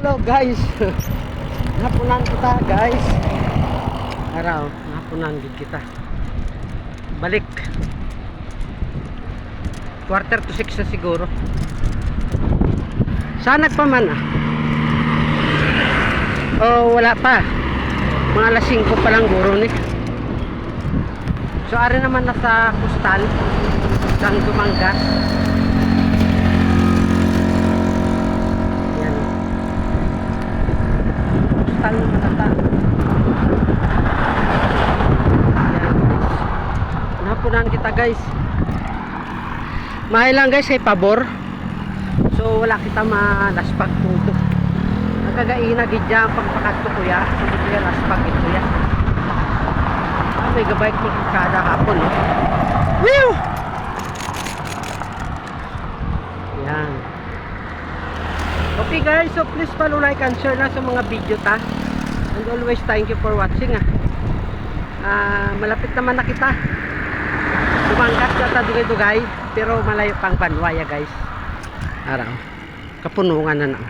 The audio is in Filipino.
Hello guys. Napunan kita guys. Araw, napunan gid kita. Balik. 5:45 na siguro. Saan nagpaman ah? Oh, wala pa. Mga alas 5 pa lang guro ni. So ari naman nasa kustal sang Dumanggas. Yan. Kustal naman nata. Yan. Napunan kita guys. Mahal lang guys ay pabor. So wala kita malaspag puto. Nagkagaina gidya ang pagpakadto kuya. Sabi ko yan laspag ito ya. May gabay ko kada hapon no. Woo! Yan. Okay guys, so please follow, like and share na sa mga video ta. And always thank you for watching malapit naman na kita. Dumanggas na ta dugay-dugay pero malayo pang Banwaya guys. Araw. Kapunungan na na.